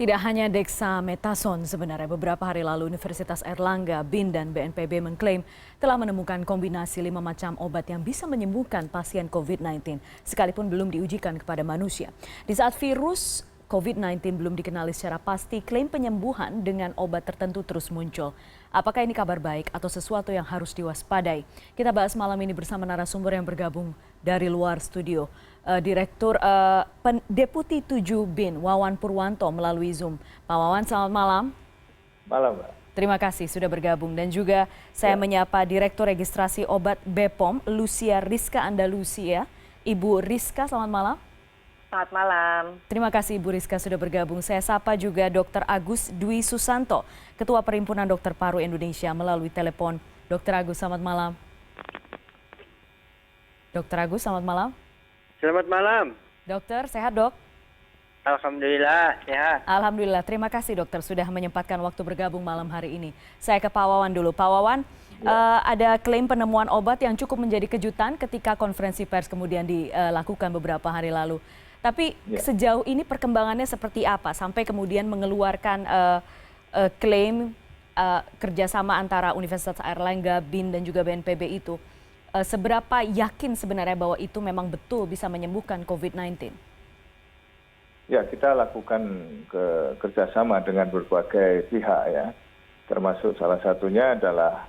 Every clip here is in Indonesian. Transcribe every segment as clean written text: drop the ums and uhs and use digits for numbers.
Tidak hanya dexamethasone, sebenarnya beberapa hari lalu Universitas Airlangga, BIN, dan BNPB mengklaim telah menemukan kombinasi 5 macam obat yang bisa menyembuhkan pasien COVID-19, sekalipun belum diujikan kepada manusia. Di saat virus COVID-19 belum dikenali secara pasti, klaim penyembuhan dengan obat tertentu terus muncul. Apakah ini kabar baik atau sesuatu yang harus diwaspadai? Kita bahas malam ini bersama narasumber yang bergabung dari luar studio. Direktur Deputi 7 BIN, Wawan Purwanto melalui Zoom. Pak Wawan, selamat malam. Malam, Mbak. Terima kasih sudah bergabung. Dan juga saya menyapa Direktur Registrasi Obat BPOM, Lucia Rizka Andalusia. Ibu Rizka, selamat malam. Selamat malam. Terima kasih Ibu Rizka sudah bergabung. Saya sapa juga Dr. Agus Dwi Susanto, Ketua Perhimpunan Dokter Paru Indonesia melalui telepon. Dr. Agus, selamat malam. Dr. Agus, selamat malam. Selamat malam. Dokter, sehat dok? Alhamdulillah, sehat. Alhamdulillah, terima kasih dokter sudah menyempatkan waktu bergabung malam hari ini. Saya ke Pak Wawan dulu. Pak Wawan, ada klaim penemuan obat yang cukup menjadi kejutan ketika konferensi pers kemudian dilakukan beberapa hari lalu. Tapi sejauh ini perkembangannya seperti apa sampai kemudian mengeluarkan klaim kerjasama antara Universitas Airlangga, BIN, dan juga BNPB itu? Seberapa yakin sebenarnya bahwa itu memang betul bisa menyembuhkan COVID-19? Ya, kita lakukan kerjasama dengan berbagai pihak ya, termasuk salah satunya adalah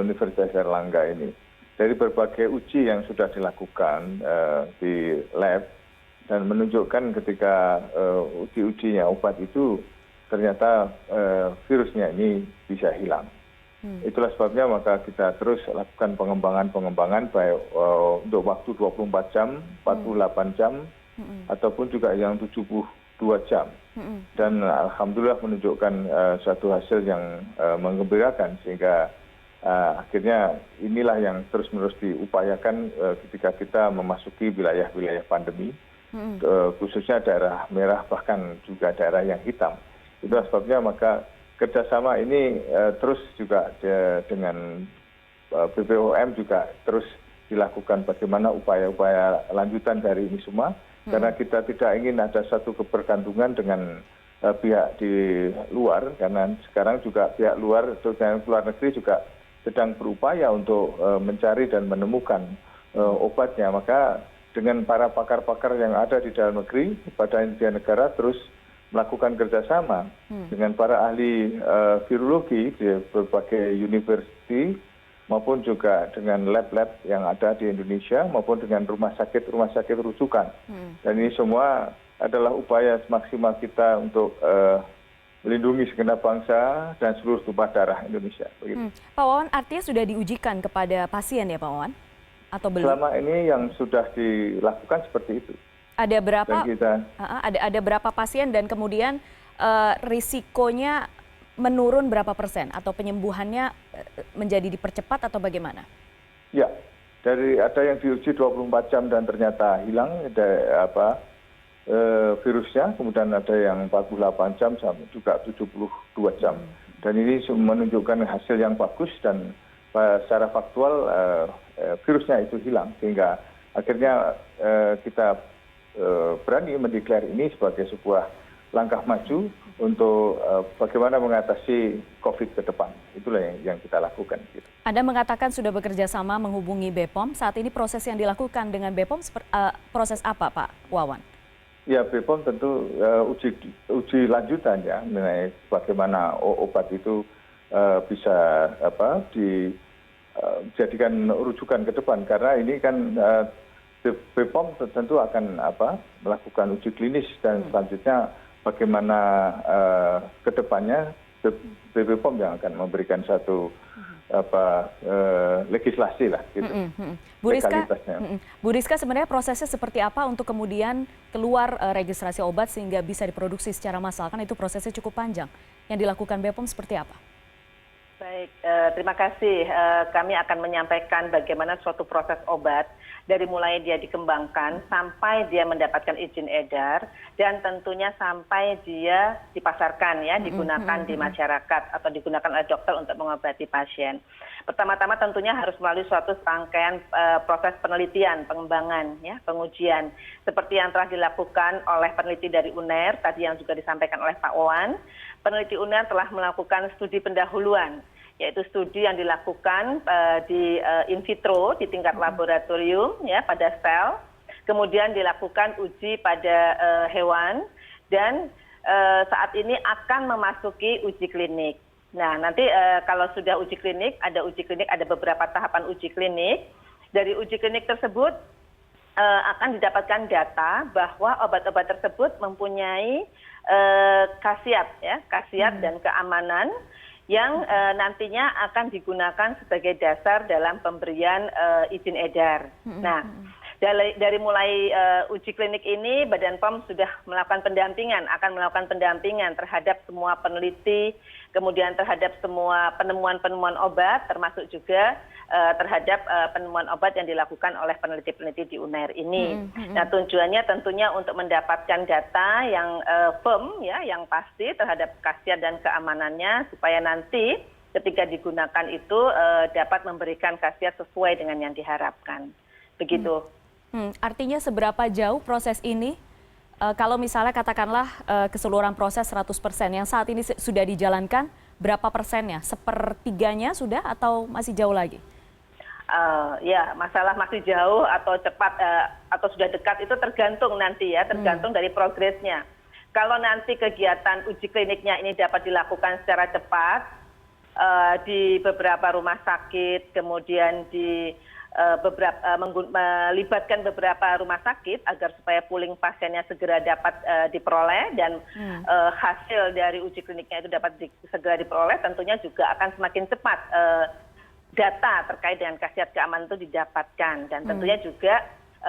Universitas Airlangga ini. Dari berbagai uji yang sudah dilakukan di lab dan menunjukkan ketika uji-ujinya obat itu ternyata virusnya ini bisa hilang. Itulah sebabnya maka kita terus lakukan pengembangan baik untuk waktu 24 jam, 48 jam, ataupun juga yang 72 jam. Dan alhamdulillah menunjukkan suatu hasil yang menggembirakan sehingga akhirnya inilah yang terus-menerus diupayakan ketika kita memasuki wilayah-wilayah pandemi, khususnya daerah merah bahkan juga daerah yang hitam. Itulah sebabnya maka kerjasama ini terus juga dengan BPOM juga terus dilakukan bagaimana upaya-upaya lanjutan dari ini semua. Karena kita tidak ingin ada satu kebergantungan dengan pihak di luar. Karena sekarang juga pihak luar, terutama luar negeri juga sedang berupaya untuk mencari dan menemukan obatnya. Maka dengan para pakar-pakar yang ada di dalam negeri, Badan Intelijen Negara terus melakukan kerjasama dengan para ahli virologi di berbagai university maupun juga dengan lab-lab yang ada di Indonesia maupun dengan rumah sakit rujukan. Dan ini semua adalah upaya maksimal kita untuk melindungi segenap bangsa dan seluruh tumpah darah Indonesia. Begitu. Pak Wawan, artinya sudah diujikan kepada pasien ya Pak Wawan? Atau belum? Selama ini yang sudah dilakukan seperti itu. Ada berapa pasien dan kemudian risikonya menurun berapa persen atau penyembuhannya menjadi dipercepat atau bagaimana? Ya, dari ada yang diuji 24 jam dan ternyata hilang virusnya, kemudian ada yang 48 jam juga 72 jam. Dan ini menunjukkan hasil yang bagus dan secara faktual virusnya itu hilang sehingga akhirnya kita berani mendeklar ini sebagai sebuah langkah maju untuk bagaimana mengatasi COVID ke depan. Itulah yang kita lakukan. Anda mengatakan sudah bekerja sama menghubungi BPOM. Saat ini proses yang dilakukan dengan BPOM proses apa Pak Wawan? Ya, BPOM tentu uji lanjutan ya mengenai bagaimana obat itu bisa dijadikan rujukan ke depan. Karena ini kan BPOM tentu akan melakukan uji klinis dan selanjutnya bagaimana ke depannya BPOM yang akan memberikan satu legislasi lah gitu. Bu Rizka, sebenarnya prosesnya seperti apa untuk kemudian keluar registrasi obat sehingga bisa diproduksi secara massal? Kan itu prosesnya cukup panjang. Yang dilakukan BPOM seperti apa? Baik, terima kasih. Kami akan menyampaikan bagaimana suatu proses obat dari mulai dia dikembangkan sampai dia mendapatkan izin edar dan tentunya sampai dia dipasarkan ya, digunakan di masyarakat atau digunakan oleh dokter untuk mengobati pasien. Pertama-tama tentunya harus melalui suatu rangkaian proses penelitian, pengembangan, ya, pengujian seperti yang telah dilakukan oleh peneliti dari UNER tadi yang juga disampaikan oleh Pak Wawan. Peneliti UNER telah melakukan studi pendahuluan, yaitu studi yang dilakukan di in vitro di tingkat laboratorium ya pada sel, kemudian dilakukan uji pada hewan dan saat ini akan memasuki uji klinik. Nah, nanti kalau sudah uji klinik, ada beberapa tahapan uji klinik. Dari uji klinik tersebut akan didapatkan data bahwa obat-obat tersebut mempunyai khasiat dan keamanan yang nantinya akan digunakan sebagai dasar dalam pemberian izin edar. Nah, dari mulai uji klinik ini, Badan POM sudah melakukan pendampingan, akan melakukan pendampingan terhadap semua peneliti, kemudian terhadap semua penemuan-penemuan obat, termasuk juga terhadap penemuan obat yang dilakukan oleh peneliti-peneliti di UNER ini. Nah, tujuannya tentunya untuk mendapatkan data yang firm, ya, yang pasti terhadap khasiat dan keamanannya, supaya nanti ketika digunakan itu dapat memberikan khasiat sesuai dengan yang diharapkan. Begitu. Artinya seberapa jauh proses ini? Kalau misalnya katakanlah keseluruhan proses 100% yang saat ini sudah dijalankan, berapa persennya? Sepertiganya sudah atau masih jauh lagi? Ya, masalah masih jauh atau cepat atau sudah dekat itu tergantung nanti ya, tergantung dari progresnya. Kalau nanti kegiatan uji kliniknya ini dapat dilakukan secara cepat di beberapa rumah sakit, kemudian di melibatkan beberapa rumah sakit agar supaya pooling pasiennya segera dapat diperoleh dan hasil dari uji kliniknya itu dapat segera diperoleh, tentunya juga akan semakin cepat data terkait dengan khasiat keamanan itu didapatkan dan tentunya juga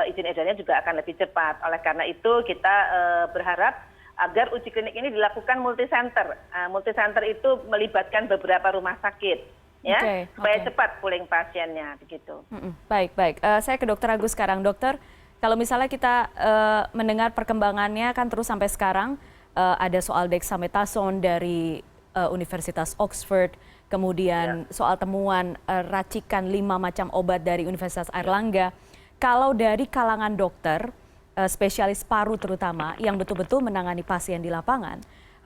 izin edarnya juga akan lebih cepat. Oleh karena itu kita berharap agar uji klinik ini dilakukan multisenter. Multisenter itu melibatkan beberapa rumah sakit, ya, supaya cepat pooling pasiennya, begitu. Baik. Saya ke Dokter Agus sekarang, Dokter. Kalau misalnya kita mendengar perkembangannya kan terus sampai sekarang ada soal dexamethasone dari Universitas Oxford, kemudian soal temuan racikan 5 macam obat dari Universitas Airlangga. Kalau dari kalangan dokter, spesialis paru terutama, yang betul-betul menangani pasien di lapangan,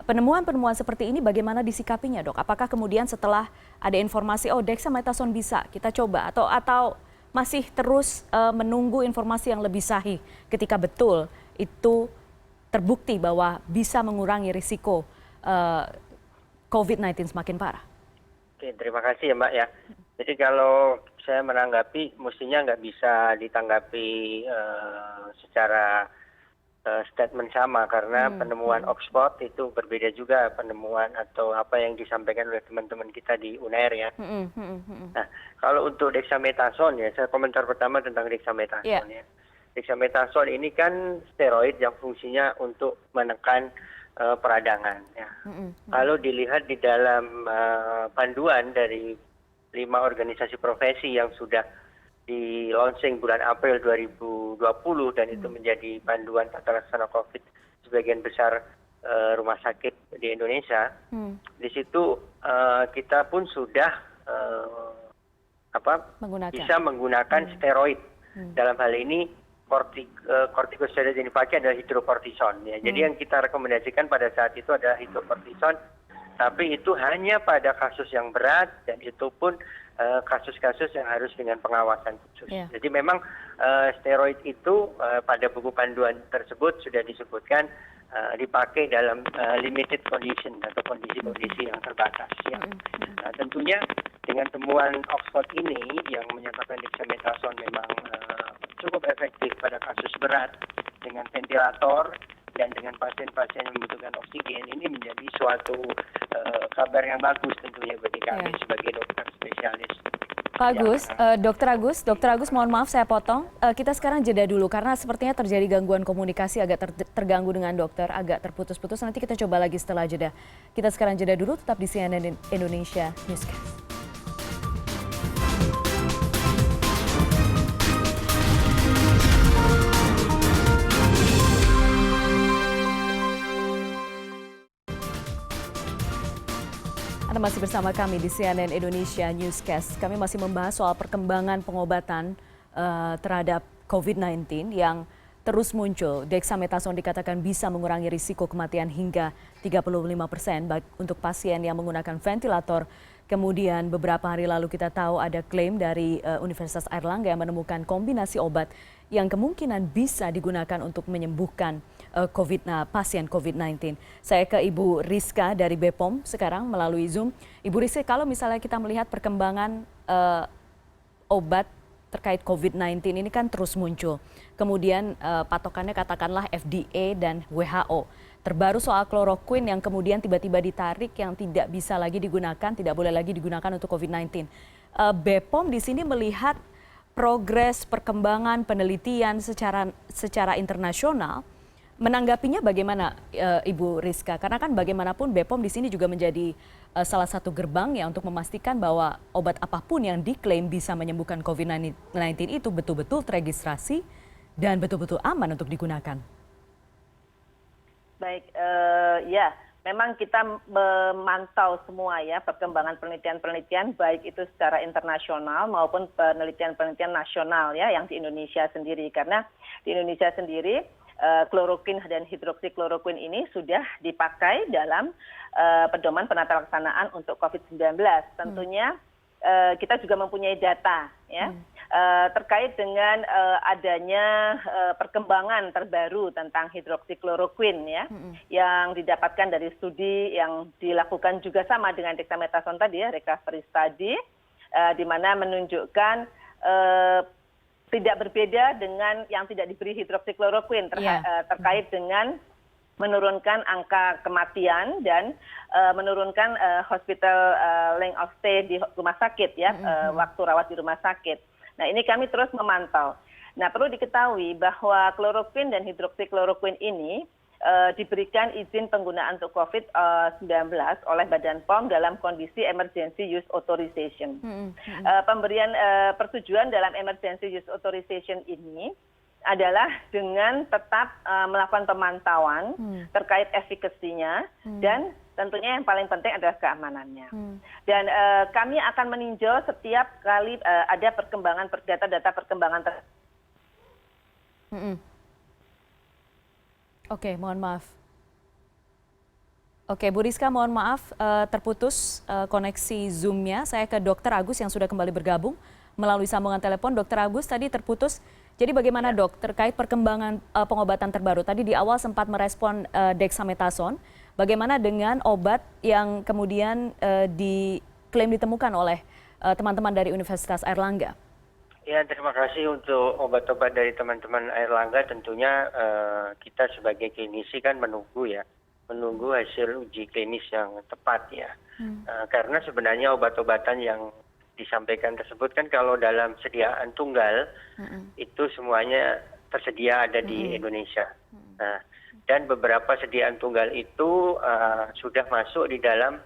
penemuan-penemuan seperti ini bagaimana disikapinya, Dok? Apakah kemudian setelah ada informasi, dexamethasone bisa kita coba, atau masih terus menunggu informasi yang lebih sahih ketika betul itu terbukti bahwa bisa mengurangi risiko COVID-19 semakin parah? Oke, terima kasih ya Mbak ya. Jadi kalau saya menanggapi, mestinya nggak bisa ditanggapi secara statement sama karena penemuan Oxford itu berbeda juga penemuan atau apa yang disampaikan oleh teman-teman kita di UNER ya. Nah, kalau untuk dexamethasone ya, saya komentar pertama tentang dexamethasone ya. Dexamethasone ini kan steroid yang fungsinya untuk menekan peradangan ya. Kalau dilihat di dalam panduan dari 5 organisasi profesi yang sudah di launching bulan April 2020 dan itu menjadi panduan tata laksana COVID sebagian besar rumah sakit di Indonesia. Di situ kita pun sudah bisa menggunakan steroid. Dalam hal ini kortikosteroid yang dipakai adalah hidrokortison ya. Jadi yang kita rekomendasikan pada saat itu adalah hidrokortison, tapi itu hanya pada kasus yang berat dan itu pun kasus-kasus yang harus dengan pengawasan khusus. Jadi memang steroid itu pada buku panduan tersebut sudah disebutkan dipakai dalam limited condition atau kondisi-kondisi yang terbatas. Ya. Nah, tentunya dengan temuan Oxford ini yang menyatakan dexamethasone memang cukup efektif pada kasus berat dengan ventilator dan dengan pasien-pasien yang membutuhkan oksigen, ini menjadi suatu kabar yang bagus tentunya bagi kami sebagai dokter spesialis. Pak Agus, Dokter Agus, mohon maaf saya potong. Kita sekarang jeda dulu karena sepertinya terjadi gangguan komunikasi, agak terganggu dengan dokter, agak terputus-putus. Nanti kita coba lagi setelah jeda. Kita sekarang jeda dulu, tetap di CNN Indonesia Newscast. masih bersama kami di CNN Indonesia Newscast. Kami masih membahas soal perkembangan pengobatan terhadap COVID-19 yang terus muncul. Dexamethasone dikatakan bisa mengurangi risiko kematian hingga 35% untuk pasien yang menggunakan ventilator. Kemudian beberapa hari lalu kita tahu ada klaim dari Universitas Airlangga yang menemukan kombinasi obat yang kemungkinan bisa digunakan untuk menyembuhkan pasien COVID-19. Saya ke Ibu Rizka dari BPOM sekarang melalui Zoom. Ibu Rizka, kalau misalnya kita melihat perkembangan obat terkait COVID-19 ini kan terus muncul. Kemudian patokannya katakanlah FDA dan WHO. Terbaru soal kloroquine yang kemudian tiba-tiba ditarik yang tidak bisa lagi digunakan, tidak boleh lagi digunakan untuk COVID-19. BPOM di sini melihat progres perkembangan penelitian secara internasional. Menanggapinya bagaimana Ibu Rizka? Karena kan bagaimanapun BPOM di sini juga menjadi salah satu gerbang ya untuk memastikan bahwa obat apapun yang diklaim bisa menyembuhkan COVID-19 itu betul-betul teregistrasi dan betul-betul aman untuk digunakan. Baik, ya memang kita memantau semua ya perkembangan penelitian-penelitian baik itu secara internasional maupun penelitian-penelitian nasional ya yang di Indonesia sendiri. Karena di Indonesia sendiri kloroquine dan hidroksikloroquine ini sudah dipakai dalam pedoman penata laksanaan untuk COVID-19. Tentunya kita juga mempunyai data ya terkait dengan adanya perkembangan terbaru tentang hidroksikloroquine ya yang didapatkan dari studi yang dilakukan juga sama dengan dexamethasone tadi ya, recovery study di mana menunjukkan tidak berbeda dengan yang tidak diberi hidroksikloroquine terkait dengan menurunkan angka kematian dan menurunkan hospital length of stay di rumah sakit ya, waktu rawat di rumah sakit. Nah ini kami terus memantau. Nah perlu diketahui bahwa kloroquine dan hidroksikloroquine ini diberikan izin penggunaan untuk COVID-19 oleh Badan POM dalam kondisi emergency use authorization. Pemberian persetujuan dalam emergency use authorization ini adalah dengan tetap melakukan pemantauan terkait efikasinya dan tentunya yang paling penting adalah keamanannya. Dan kami akan meninjau setiap kali ada perkembangan data perkembangan. Oke, mohon maaf. Oke, Bu Rizka, mohon maaf terputus koneksi Zoom-nya. Saya ke Dr. Agus yang sudah kembali bergabung melalui sambungan telepon. Dr. Agus tadi terputus. Jadi bagaimana dok terkait perkembangan pengobatan terbaru? Tadi di awal sempat merespon dexamethasone. Bagaimana dengan obat yang kemudian diklaim ditemukan oleh teman-teman dari Universitas Airlangga? Ya, terima kasih untuk obat-obat dari teman-teman Airlangga. Tentunya kita sebagai klinisi kan menunggu hasil uji klinis yang tepat ya. Karena sebenarnya obat-obatan yang disampaikan tersebut kan kalau dalam sediaan tunggal itu semuanya tersedia ada di Indonesia. Nah, dan beberapa sediaan tunggal itu sudah masuk di dalam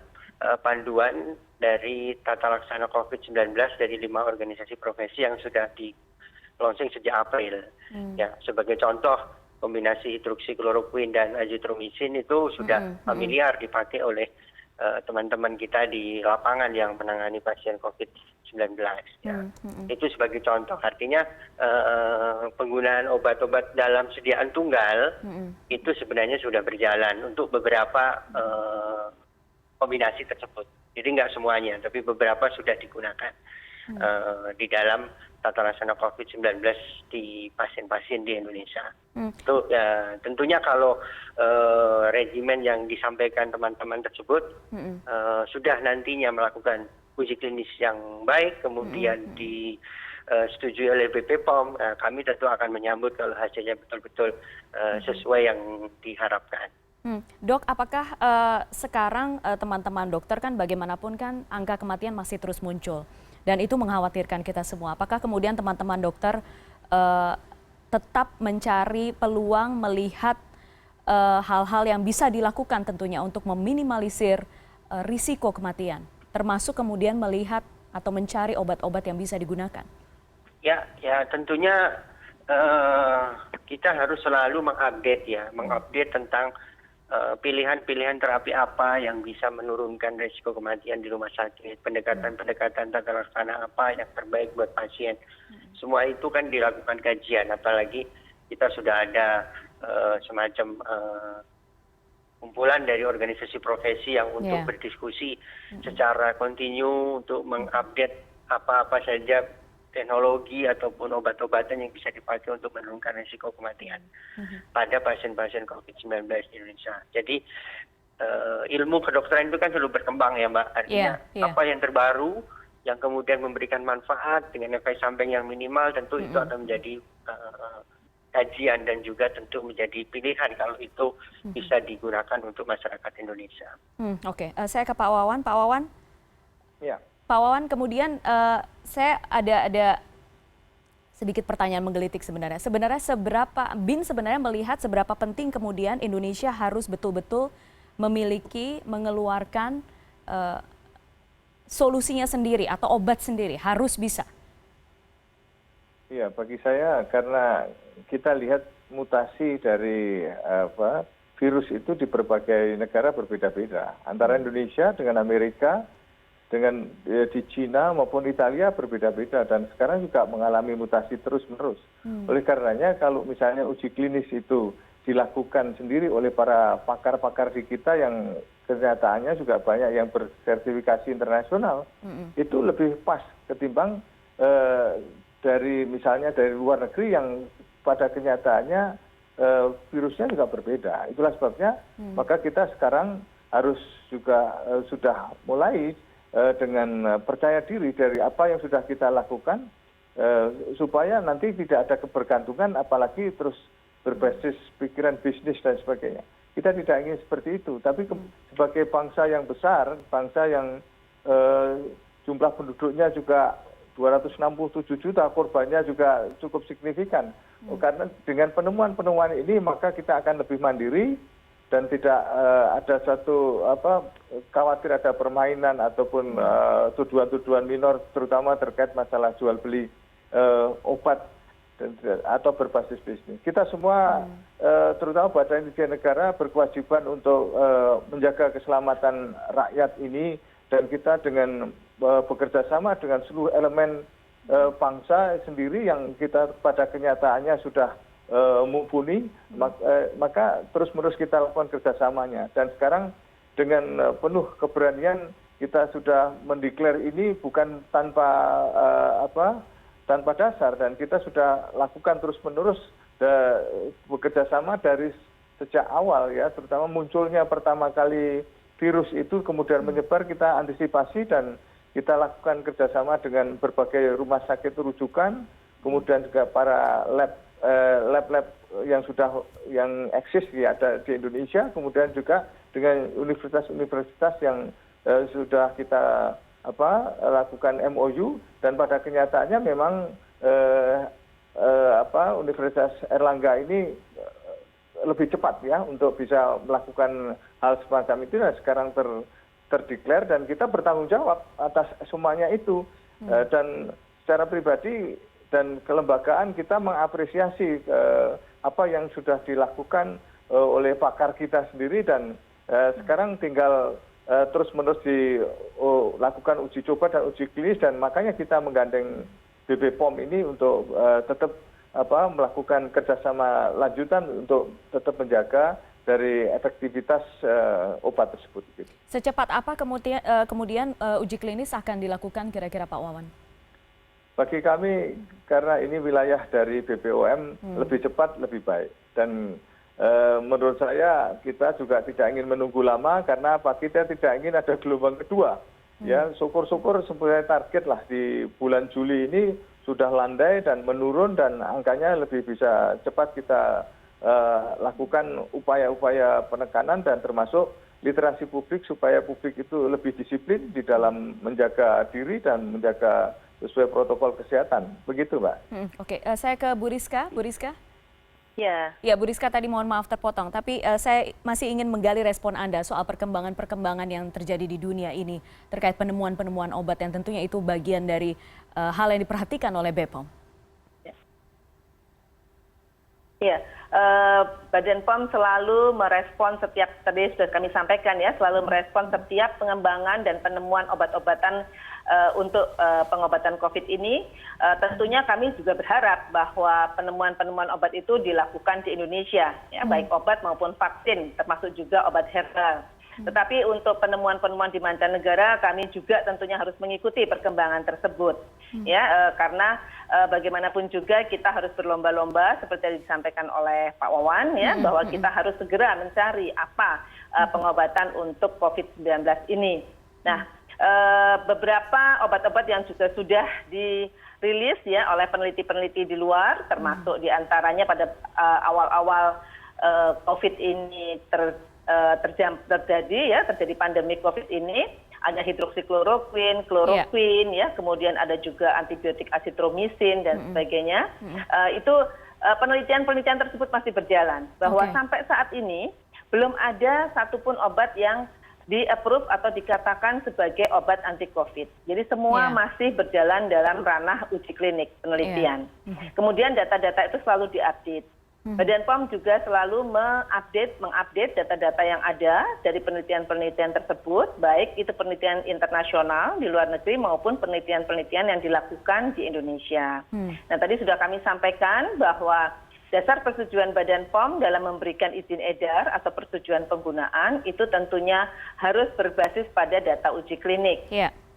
panduan dari tata laksana COVID-19 dari 5 organisasi profesi yang sudah di launching sejak April. Ya, sebagai contoh kombinasi hidroksikloroquine dan azitromycin itu sudah familiar dipakai oleh teman-teman kita di lapangan yang menangani pasien COVID-19. Ya. Itu sebagai contoh. Artinya penggunaan obat-obat dalam sediaan tunggal itu sebenarnya sudah berjalan untuk beberapa kombinasi tersebut. Jadi nggak semuanya, tapi beberapa sudah digunakan di dalam tata laksana COVID-19 di pasien-pasien di Indonesia. Itu tentunya kalau regimen yang disampaikan teman-teman tersebut sudah nantinya melakukan uji klinis yang baik, kemudian disetujui oleh BPOM, kami tentu akan menyambut kalau hasilnya betul-betul sesuai yang diharapkan. Dok, apakah sekarang teman-teman dokter kan bagaimanapun kan angka kematian masih terus muncul dan itu mengkhawatirkan kita semua. Apakah kemudian teman-teman dokter tetap mencari peluang melihat hal-hal yang bisa dilakukan tentunya untuk meminimalisir risiko kematian, termasuk kemudian melihat atau mencari obat-obat yang bisa digunakan? Ya tentunya kita harus selalu mengupdate tentang pilihan-pilihan terapi apa yang bisa menurunkan risiko kematian di rumah sakit, pendekatan-pendekatan tata laksana apa yang terbaik buat pasien. Semua itu kan dilakukan kajian, apalagi kita sudah ada semacam kumpulan dari organisasi profesi yang untuk berdiskusi secara kontinu untuk mengupdate apa-apa saja teknologi ataupun obat-obatan yang bisa dipakai untuk menurunkan risiko kematian pada pasien-pasien COVID-19 di Indonesia. Jadi ilmu kedokteran itu kan selalu berkembang ya Mbak. Artinya apa yang terbaru yang kemudian memberikan manfaat dengan efek samping yang minimal tentu itu akan menjadi kajian dan juga tentu menjadi pilihan kalau itu bisa digunakan untuk masyarakat Indonesia. Oke, saya ke Pak Wawan. Pak Wawan? Ya. Pak Wawan, kemudian saya ada sedikit pertanyaan menggelitik sebenarnya. Sebenarnya BIN sebenarnya melihat seberapa penting kemudian Indonesia harus betul-betul mengeluarkan solusinya sendiri atau obat sendiri, harus bisa. Iya, bagi saya karena kita lihat mutasi dari virus itu di berbagai negara berbeda-beda. Antara Indonesia dengan Amerika, dengan di Cina maupun Italia berbeda-beda dan sekarang juga mengalami mutasi terus-menerus. Oleh karenanya kalau misalnya uji klinis itu dilakukan sendiri oleh para pakar-pakar di kita yang kenyataannya juga banyak yang bersertifikasi internasional, itu lebih pas ketimbang dari misalnya dari luar negeri yang pada kenyataannya virusnya juga berbeda. Itulah sebabnya maka kita sekarang harus juga sudah mulai dengan percaya diri dari apa yang sudah kita lakukan supaya nanti tidak ada kebergantungan apalagi terus berbasis pikiran bisnis dan sebagainya. Kita tidak ingin seperti itu, tapi sebagai bangsa yang besar, bangsa yang jumlah penduduknya juga 267 juta, korbannya juga cukup signifikan. Karena dengan penemuan-penemuan ini maka kita akan lebih mandiri dan tidak ada satu khawatir ada permainan ataupun tuduhan-tuduhan minor terutama terkait masalah jual beli obat atau berbasis bisnis. Kita semua terutama Badan Intelijen Negara berkewajiban untuk menjaga keselamatan rakyat ini dan kita dengan bekerja sama dengan seluruh elemen bangsa sendiri yang kita pada kenyataannya sudah mumpuni, maka terus-menerus kita lakukan kerjasamanya. Dan sekarang dengan penuh keberanian kita sudah mendeklar ini bukan tanpa dasar dan kita sudah lakukan terus-menerus bekerjasama dari sejak awal ya, terutama munculnya pertama kali virus itu kemudian menyebar kita antisipasi dan kita lakukan kerjasama dengan berbagai rumah sakit rujukan, kemudian juga para lab yang eksis ada di Indonesia, kemudian juga dengan universitas-universitas yang sudah kita lakukan MOU dan pada kenyataannya memang Universitas Airlangga ini lebih cepat ya untuk bisa melakukan hal semacam itu dan sekarang terdeklar dan kita bertanggung jawab atas semuanya itu dan secara pribadi dan kelembagaan kita mengapresiasi apa yang sudah dilakukan oleh pakar kita sendiri dan sekarang tinggal terus-menerus dilakukan uji coba dan uji klinis dan makanya kita menggandeng BP POM ini untuk tetap melakukan kerjasama lanjutan untuk tetap menjaga dari efektivitas obat tersebut. Secepat apa kemudian uji klinis akan dilakukan kira-kira Pak Wawan? Bagi kami karena ini wilayah dari BPOM lebih cepat lebih baik dan menurut saya kita juga tidak ingin menunggu lama karena kita tidak ingin ada gelombang kedua. Ya syukur-syukur sebenarnya target lah di bulan Juli ini sudah landai dan menurun dan angkanya lebih bisa cepat kita lakukan upaya-upaya penekanan dan termasuk literasi publik supaya publik itu lebih disiplin di dalam menjaga diri dan menjaga sesuai protokol kesehatan. Begitu, Mbak. Oke, saya ke Bu Rizka. Bu Rizka? Ya. Ya, Bu Rizka tadi mohon maaf terpotong, tapi saya masih ingin menggali respon Anda soal perkembangan-perkembangan yang terjadi di dunia ini terkait penemuan-penemuan obat yang tentunya itu bagian dari hal yang diperhatikan oleh BPOM. Ya. Badan POM selalu merespon setiap, tadi sudah kami sampaikan ya, selalu merespon setiap pengembangan dan penemuan obat-obatan untuk pengobatan COVID ini. Tentunya kami juga berharap bahwa penemuan-penemuan obat itu dilakukan di Indonesia, ya, baik obat maupun vaksin, termasuk juga obat herbal. Tetapi untuk penemuan-penemuan di mancanegara kami juga tentunya harus mengikuti perkembangan tersebut, ya, karena bagaimanapun juga kita harus berlomba-lomba seperti yang disampaikan oleh Pak Wawan, ya, bahwa kita harus segera mencari apa pengobatan untuk COVID-19 ini. Nah, beberapa obat-obat yang juga sudah dirilis ya oleh peneliti-peneliti di luar, termasuk diantaranya pada awal-awal COVID ini terjadi pandemi COVID ini, ada hidroksikloroquine, kloroquine, ya, kemudian ada juga antibiotik azitromisin dan sebagainya. Itu penelitian-penelitian tersebut masih berjalan, bahwa sampai saat ini belum ada satupun obat yang di-approve atau dikatakan sebagai obat anti-COVID. Jadi semua masih berjalan dalam ranah uji klinik penelitian. Kemudian data-data itu selalu diupdate. Badan POM juga selalu mengupdate data-data yang ada dari penelitian-penelitian tersebut, baik itu penelitian internasional di luar negeri maupun penelitian-penelitian yang dilakukan di Indonesia. Nah, tadi sudah kami sampaikan bahwa dasar persetujuan Badan POM dalam memberikan izin edar atau persetujuan penggunaan itu tentunya harus berbasis pada data uji klinik.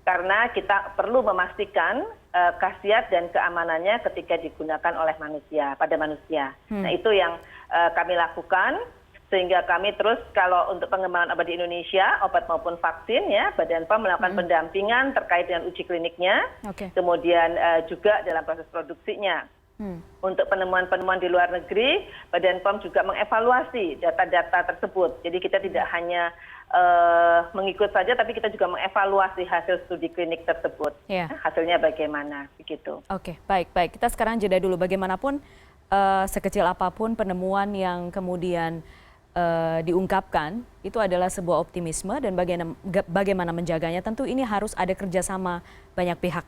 Karena kita perlu memastikan khasiat dan keamanannya ketika digunakan oleh manusia, pada manusia. Nah, itu yang kami lakukan, sehingga kami terus kalau untuk pengembangan obat di Indonesia, obat maupun vaksin, ya, Badan POM melakukan pendampingan terkait dengan uji kliniknya, kemudian juga dalam proses produksinya. Untuk penemuan-penemuan di luar negeri, Badan POM juga mengevaluasi data-data tersebut. Jadi kita tidak hanya mengikut saja, tapi kita juga mengevaluasi hasil studi klinik tersebut. Hasilnya bagaimana, begitu. Oke, baik. Kita sekarang jeda dulu. Bagaimanapun, sekecil apapun penemuan yang kemudian diungkapkan, itu adalah sebuah optimisme dan bagaimana menjaganya. Tentu ini harus ada kerjasama banyak pihak.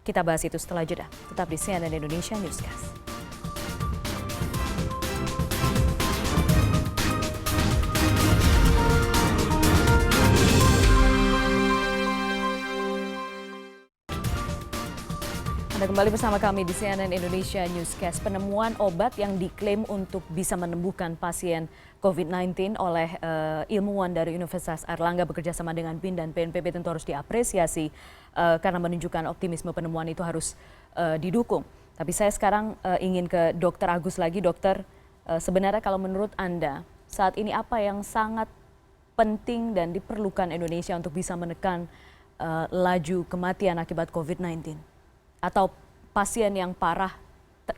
Kita bahas itu setelah jeda. Tetap di CNN Indonesia Newscast. Anda kembali bersama kami di CNN Indonesia Newscast. Penemuan obat yang diklaim untuk bisa menyembuhkan pasien COVID-19 oleh ilmuwan dari Universitas Airlangga bekerjasama dengan BIN dan BNPB tentu harus diapresiasi karena menunjukkan optimisme penemuan itu harus didukung. Tapi saya sekarang ingin ke Dr. Agus lagi. Dokter, sebenarnya kalau menurut Anda saat ini apa yang sangat penting dan diperlukan Indonesia untuk bisa menekan laju kematian akibat COVID-19? Atau pasien yang parah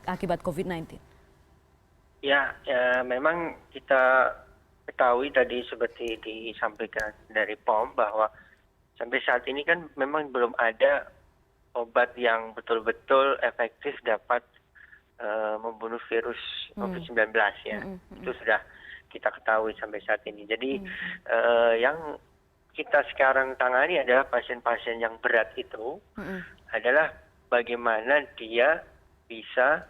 akibat COVID-19? Ya, memang kita ketahui tadi seperti disampaikan dari POM bahwa sampai saat ini kan memang belum ada obat yang betul-betul efektif dapat membunuh virus COVID-19 ya. Itu sudah kita ketahui sampai saat ini. Jadi yang kita sekarang tangani adalah pasien-pasien yang berat itu adalah bagaimana dia bisa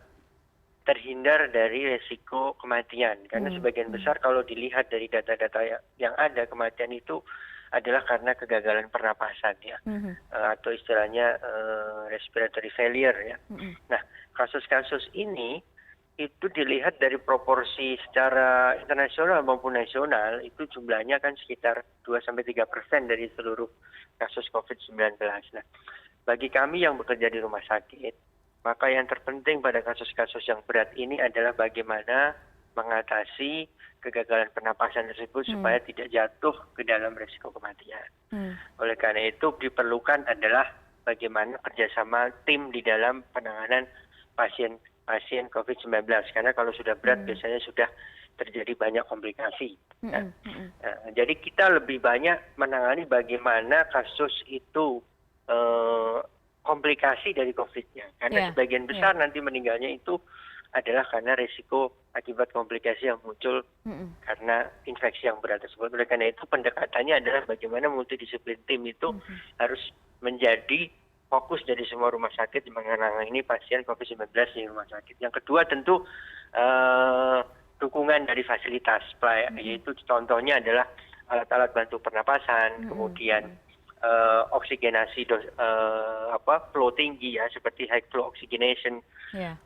terhindar dari resiko kematian. Karena sebagian besar kalau dilihat dari data-data yang ada, kematian itu adalah karena kegagalan pernapasan ya, atau istilahnya respiratory failure ya. Nah, kasus-kasus ini itu dilihat dari proporsi secara internasional maupun nasional, itu jumlahnya kan sekitar 2-3% dari seluruh kasus COVID-19. Nah, bagi kami yang bekerja di rumah sakit, maka yang terpenting pada kasus-kasus yang berat ini adalah bagaimana mengatasi kegagalan pernapasan tersebut supaya tidak jatuh ke dalam risiko kematian. Oleh karena itu diperlukan adalah bagaimana kerjasama tim di dalam penanganan pasien COVID-19. Karena kalau sudah berat biasanya sudah terjadi banyak komplikasi. Jadi kita lebih banyak menangani bagaimana kasus itu komplikasi dari COVID-nya. Karena sebagian besar nanti meninggalnya itu adalah karena risiko akibat komplikasi yang muncul karena infeksi yang berat tersebut. Oleh karena itu pendekatannya adalah bagaimana multidisiplin tim itu harus menjadi fokus dari semua rumah sakit menangani pasien COVID-19 di rumah sakit. Yang kedua tentu pengembangan dari fasilitas, yaitu contohnya adalah alat-alat bantu pernapasan, kemudian oksigenasi flow tinggi ya, seperti high flow oxygenation.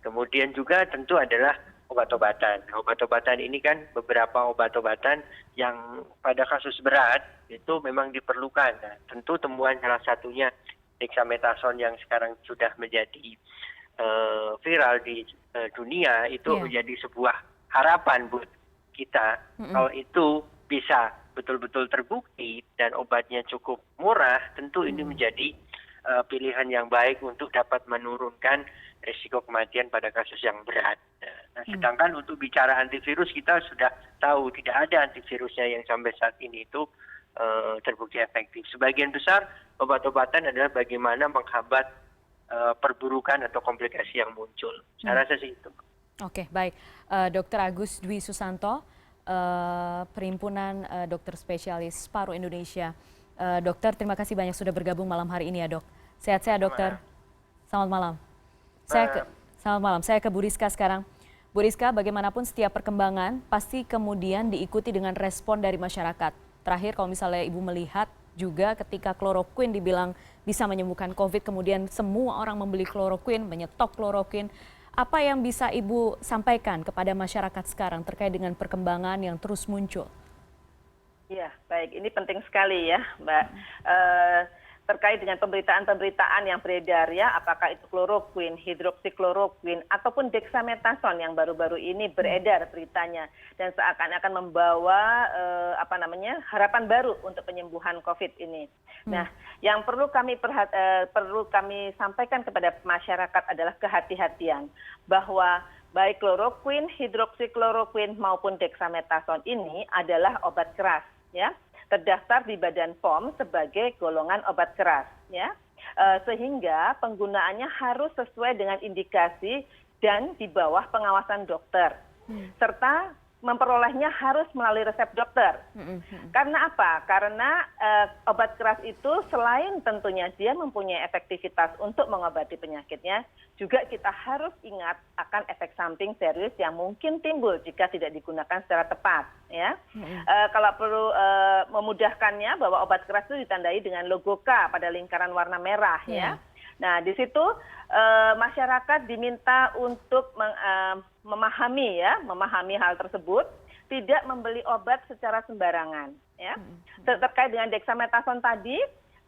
Kemudian juga tentu adalah obat-obatan. Obat-obatan ini kan beberapa obat-obatan yang pada kasus berat itu memang diperlukan. Nah, tentu temuan salah satunya dexamethasone yang sekarang sudah menjadi viral di dunia itu menjadi sebuah harapan buat kita. Kalau itu bisa betul-betul terbukti dan obatnya cukup murah, tentu ini menjadi pilihan yang baik untuk dapat menurunkan risiko kematian pada kasus yang berat. Nah, sedangkan untuk bicara antivirus, kita sudah tahu tidak ada antivirusnya yang sampai saat ini itu terbukti efektif. Sebagian besar obat-obatan adalah bagaimana menghambat perburukan atau komplikasi yang muncul. Saya rasa sih itu. Oke, baik. Dr. Agus Dwi Susanto, Perhimpunan Dokter Spesialis Paru Indonesia. Dokter, terima kasih banyak sudah bergabung malam hari ini ya, Dok. Sehat-sehat, Dokter. Selamat malam. Selamat malam. Saya ke Bu Rizka sekarang. Bu Rizka, bagaimanapun setiap perkembangan pasti kemudian diikuti dengan respon dari masyarakat. Terakhir, kalau misalnya Ibu melihat juga ketika kloroquine dibilang bisa menyembuhkan COVID, kemudian semua orang membeli kloroquine, menyetok kloroquine. Apa yang bisa Ibu sampaikan kepada masyarakat sekarang terkait dengan perkembangan yang terus muncul? Ya, baik. Ini penting sekali ya, Mbak. Terkait dengan pemberitaan-pemberitaan yang beredar ya, apakah itu kloroquine, hidroksikloroquine, ataupun dexamethasone yang baru-baru ini beredar beritanya dan seakan-akan membawa harapan baru untuk penyembuhan COVID ini. Nah, yang perlu kami sampaikan kepada masyarakat adalah kehati-hatian bahwa baik kloroquine, hidroksikloroquine maupun dexamethasone ini adalah obat keras ya. Terdaftar di Badan POM sebagai golongan obat keras ya. Sehingga penggunaannya harus sesuai dengan indikasi dan di bawah pengawasan dokter. Serta memperolehnya harus melalui resep dokter. Karena apa? Karena obat keras itu selain tentunya dia mempunyai efektivitas untuk mengobati penyakitnya, juga kita harus ingat akan efek samping serius yang mungkin timbul jika tidak digunakan secara tepat. Ya, kalau perlu memudahkannya bahwa obat keras itu ditandai dengan logo K pada lingkaran warna merah. Ya. Nah, di situ masyarakat diminta untuk memahami hal tersebut, tidak membeli obat secara sembarangan. Ya. Terkait dengan dexamethasone tadi,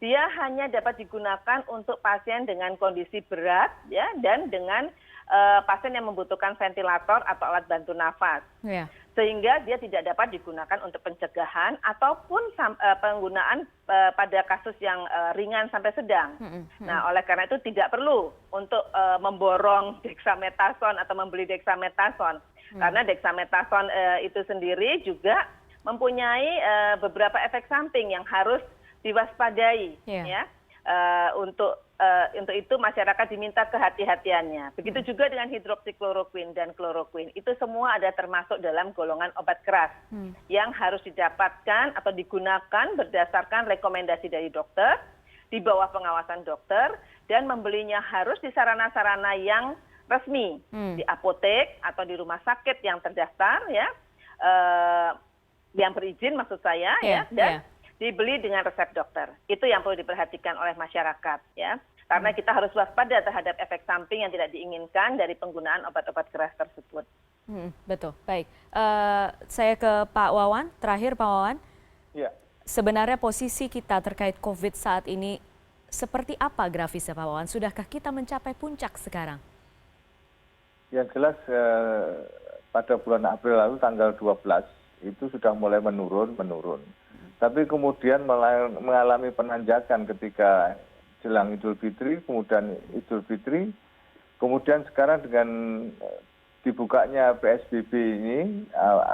dia hanya dapat digunakan untuk pasien dengan kondisi berat, ya, dan dengan pasien yang membutuhkan ventilator atau alat bantu nafas. Sehingga dia tidak dapat digunakan untuk pencegahan ataupun penggunaan pada kasus yang ringan sampai sedang. Nah, oleh karena itu tidak perlu untuk memborong dexamethasone atau membeli dexamethasone. Karena dexamethasone itu sendiri juga mempunyai beberapa efek samping yang harus diwaspadai. Ya. Untuk itu masyarakat diminta kehati-hatiannya. Begitu juga dengan hidroksikloroquine dan kloroquine. Itu semua ada termasuk dalam golongan obat keras yang harus didapatkan atau digunakan berdasarkan rekomendasi dari dokter, di bawah pengawasan dokter, dan membelinya harus di sarana-sarana yang resmi, di apotek atau di rumah sakit yang terdaftar, ya, yang berizin maksud saya, dan dibeli dengan resep dokter. Itu yang perlu diperhatikan oleh masyarakat, ya. Karena kita harus waspada terhadap efek samping yang tidak diinginkan dari penggunaan obat-obat keras tersebut. Betul, baik. Saya ke Pak Wawan, terakhir Pak Wawan. Ya. Sebenarnya posisi kita terkait COVID saat ini seperti apa grafisnya Pak Wawan? Sudahkah kita mencapai puncak sekarang? Yang jelas pada bulan April lalu tanggal 12 itu sudah mulai menurun. Tapi kemudian mengalami penanjakan ketika jelang Idul Fitri, kemudian Idul Fitri, kemudian sekarang dengan dibukanya PSBB ini,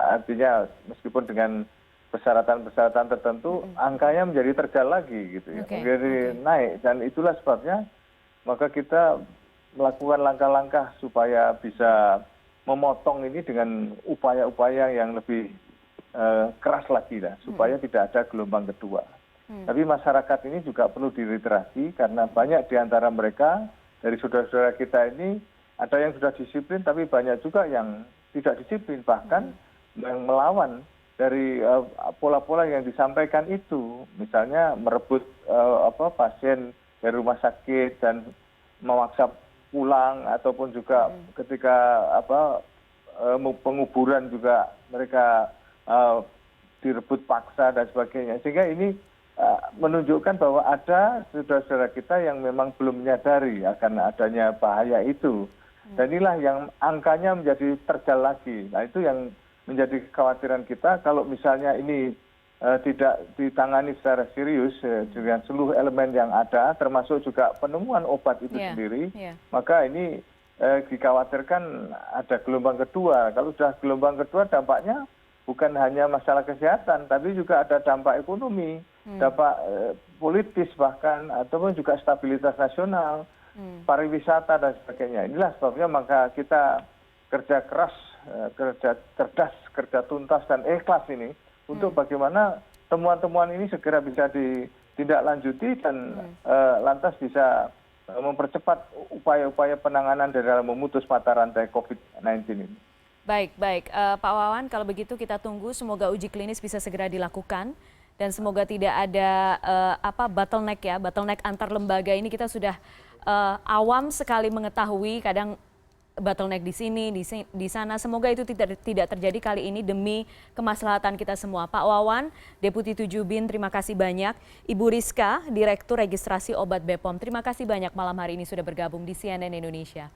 artinya meskipun dengan persyaratan-persyaratan tertentu, angkanya menjadi terjal lagi gitu ya, menjadi naik, dan itulah sebabnya maka kita melakukan langkah-langkah supaya bisa memotong ini dengan upaya-upaya yang lebih keras lagi lah, supaya tidak ada gelombang kedua. Tapi masyarakat ini juga perlu diliterasi karena banyak di antara mereka dari saudara-saudara kita ini ada yang sudah disiplin, tapi banyak juga yang tidak disiplin. Bahkan melawan dari pola-pola yang disampaikan itu, misalnya merebut pasien dari rumah sakit dan memaksa pulang, ataupun juga ketika penguburan juga mereka direbut paksa dan sebagainya. Sehingga ini menunjukkan bahwa ada saudara-saudara kita yang memang belum menyadari akan adanya bahaya itu. Dan inilah yang angkanya menjadi terjal lagi. Nah, itu yang menjadi kekhawatiran kita kalau misalnya ini tidak ditangani secara serius dengan seluruh elemen yang ada, termasuk juga penemuan obat itu sendiri, maka ini dikhawatirkan ada gelombang kedua. Kalau sudah gelombang kedua, dampaknya bukan hanya masalah kesehatan, tapi juga ada dampak ekonomi, dampak politis bahkan, ataupun juga stabilitas nasional, pariwisata dan sebagainya. Inilah sebabnya maka kita kerja keras, kerja cerdas, kerja tuntas dan ikhlas ini untuk bagaimana temuan-temuan ini segera bisa ditindaklanjuti dan lantas bisa mempercepat upaya-upaya penanganan dalam memutus mata rantai COVID-19 ini. Baik, Pak Wawan, kalau begitu kita tunggu semoga uji klinis bisa segera dilakukan dan semoga tidak ada bottleneck antar lembaga ini. Kita sudah awam sekali mengetahui kadang bottleneck di sini, di sana. Semoga itu tidak terjadi kali ini demi kemaslahatan kita semua. Pak Wawan, Deputi 7 BIN, terima kasih banyak. Ibu Rizka, Direktur Registrasi Obat BPOM, terima kasih banyak malam hari ini sudah bergabung di CNN Indonesia.